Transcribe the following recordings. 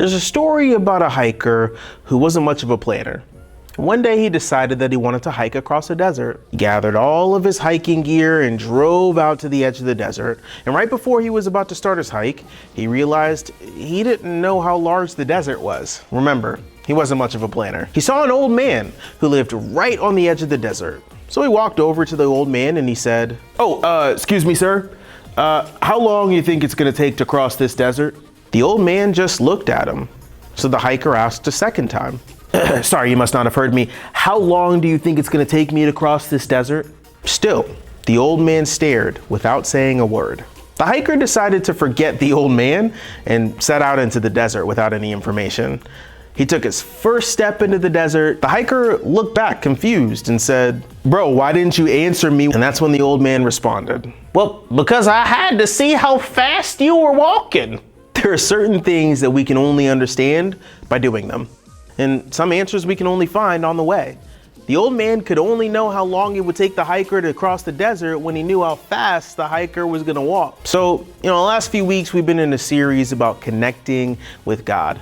There's a story about a hiker who wasn't much of a planner. One day he decided that he wanted to hike across a desert. He gathered all of his hiking gear and drove out to the edge of the desert. And right before he was about to start his hike, he realized he didn't know how large the desert was. Remember, he wasn't much of a planner. He saw an old man who lived right on the edge of the desert. So he walked over to the old man and he said, excuse me, sir. How long do you think it's gonna take to cross this desert? The old man just looked at him. So the hiker asked a second time. Sorry, you must not have heard me. How long do you think it's gonna take me to cross this desert? Still, the old man stared without saying a word. The hiker decided to forget the old man and set out into the desert without any information. He took his first step into the desert. The hiker looked back confused and said, "Bro, why didn't you answer me?" And that's when the old man responded, "Well, because I had to see how fast you were walking." There are certain things that we can only understand by doing them. And some answers we can only find on the way. The old man could only know how long it would take the hiker to cross the desert when he knew how fast the hiker was gonna walk. So, the last few weeks we've been in a series about connecting with God.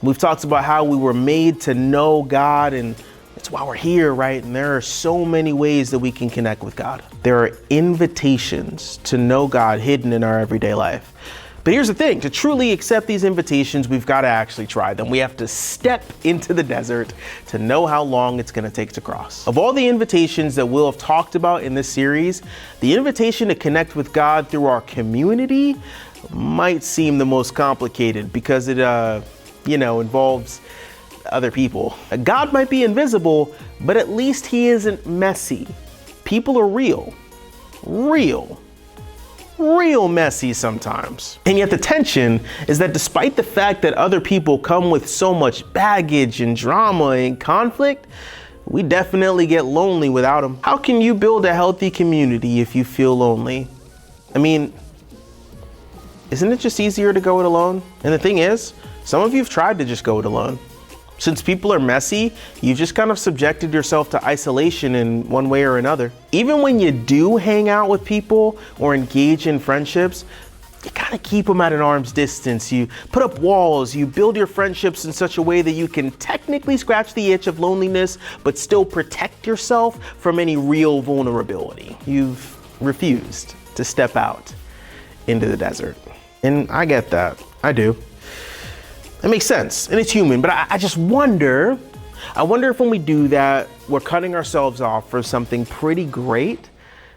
We've talked about how we were made to know God, and that's why we're here, right? And there are so many ways that we can connect with God. There are invitations to know God hidden in our everyday life. But here's the thing, to truly accept these invitations, we've got to actually try them. We have to step into the desert to know how long it's going to take to cross. Of all the invitations that we'll have talked about in this series, the invitation to connect with God through our community might seem the most complicated because it, involves other people. God might be invisible, but at least he isn't messy. People are real messy sometimes. And yet the tension is that despite the fact that other people come with so much baggage and drama and conflict, we definitely get lonely without them. How can you build a healthy community if you feel lonely? I mean, isn't it just easier to go it alone? And the thing is, some of you have tried to just go it alone. Since people are messy, you just kind of subjected yourself to isolation in one way or another. Even when you do hang out with people or engage in friendships, you kind of keep them at an arm's distance. You put up walls, you build your friendships in such a way that you can technically scratch the itch of loneliness, but still protect yourself from any real vulnerability. You've refused to step out into the desert. And I get that, I do. It makes sense, and it's human, but I just wonder if when we do that, we're cutting ourselves off for something pretty great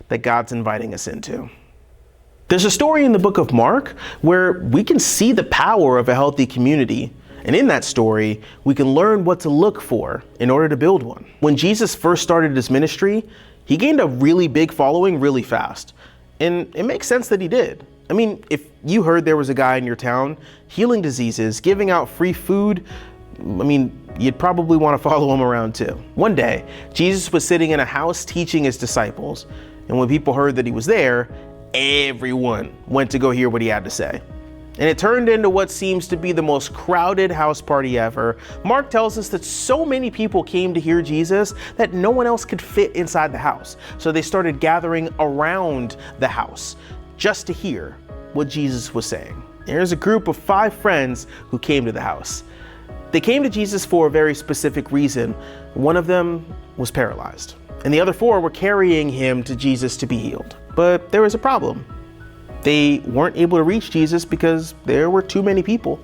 that God's inviting us into. There's a story in the book of Mark where we can see the power of a healthy community. And in that story, we can learn what to look for in order to build one. When Jesus first started his ministry, he gained a really big following really fast. And it makes sense that he did. I mean, if you heard there was a guy in your town healing diseases, giving out free food, you'd probably want to follow him around too. One day, Jesus was sitting in a house teaching his disciples. And when people heard that he was there, everyone went to go hear what he had to say. And it turned into what seems to be the most crowded house party ever. Mark tells us that so many people came to hear Jesus that no one else could fit inside the house. So they started gathering around the house just to hear what Jesus was saying. There's a group of 5 friends who came to the house. They came to Jesus for a very specific reason. One of them was paralyzed, and the other 4 were carrying him to Jesus to be healed. But there was a problem. They weren't able to reach Jesus because there were too many people.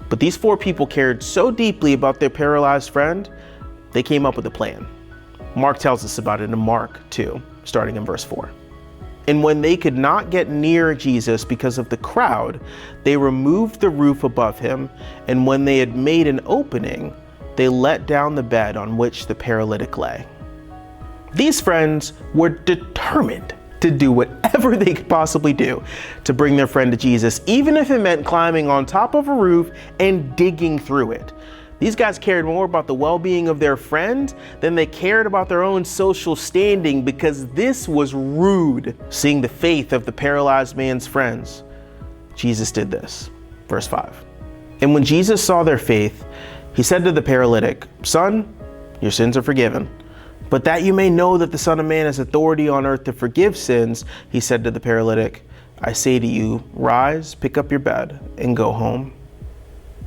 But these 4 people cared so deeply about their paralyzed friend, they came up with a plan. Mark tells us about it in Mark 2, starting in verse 4. And when they could not get near Jesus because of the crowd, they removed the roof above him. And when they had made an opening, they let down the bed on which the paralytic lay. These friends were determined to do whatever they could possibly do to bring their friend to Jesus, even if it meant climbing on top of a roof and digging through it. These guys cared more about the well-being of their friend than they cared about their own social standing, because this was rude. Seeing the faith of the paralyzed man's friends, Jesus did this. Verse 5. And when Jesus saw their faith, he said to the paralytic, "Son, your sins are forgiven." But that you may know that the Son of Man has authority on earth to forgive sins, he said to the paralytic, "I say to you, rise, pick up your bed, and go home."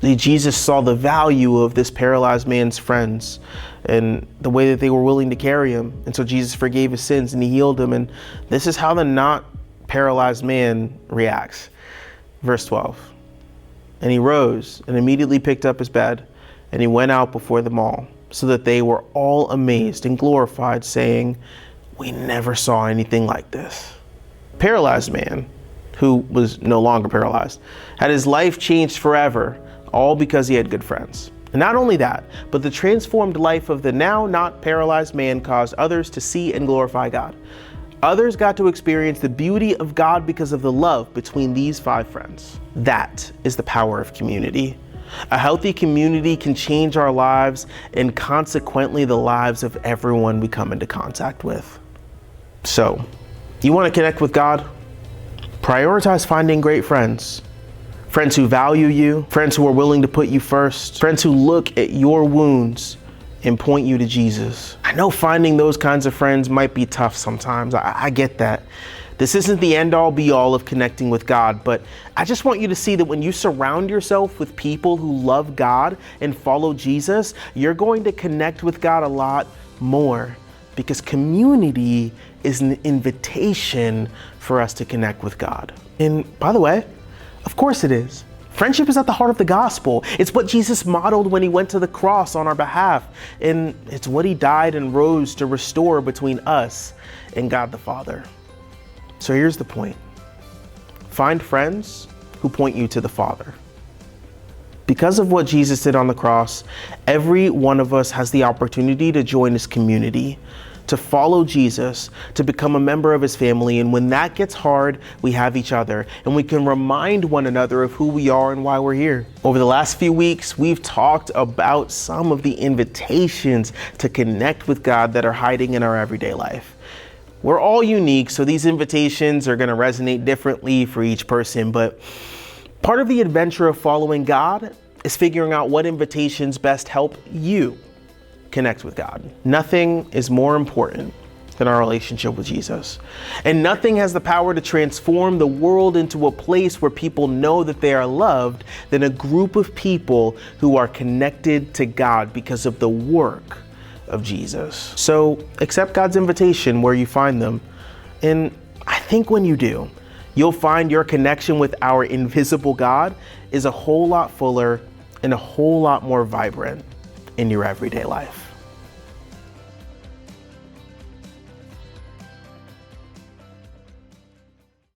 Jesus saw the value of this paralyzed man's friends and the way that they were willing to carry him. And so Jesus forgave his sins and he healed him. And this is how the not paralyzed man reacts. Verse 12. And he rose and immediately picked up his bed and he went out before them all, so that they were all amazed and glorified, saying, "We never saw anything like this." Paralyzed man, who was no longer paralyzed, had his life changed forever, all because he had good friends. And not only that, but the transformed life of the now not paralyzed man caused others to see and glorify God. Others got to experience the beauty of God because of the love between these 5 friends. That is the power of community. A healthy community can change our lives and consequently the lives of everyone we come into contact with. So, you want to connect with God? Prioritize finding great friends. Friends who value you, friends who are willing to put you first, friends who look at your wounds and point you to Jesus. I know finding those kinds of friends might be tough sometimes. I get that. This isn't the end all be all of connecting with God, but I just want you to see that when you surround yourself with people who love God and follow Jesus, you're going to connect with God a lot more, because community is an invitation for us to connect with God. And by the way, of course it is. Friendship is at the heart of the gospel. It's what Jesus modeled when he went to the cross on our behalf. And it's what he died and rose to restore between us and God the Father. So here's the point. Find friends who point you to the Father. Because of what Jesus did on the cross, every one of us has the opportunity to join his community, to follow Jesus, to become a member of his family. And when that gets hard, we have each other and we can remind one another of who we are and why we're here. Over the last few weeks, we've talked about some of the invitations to connect with God that are hiding in our everyday life. We're all unique, so these invitations are going to resonate differently for each person, but part of the adventure of following God is figuring out what invitations best help you connect with God. Nothing is more important than our relationship with Jesus. And nothing has the power to transform the world into a place where people know that they are loved than a group of people who are connected to God because of the work of Jesus. So accept God's invitation where you find them. And I think when you do, you'll find your connection with our invisible God is a whole lot fuller and a whole lot more vibrant in your everyday life.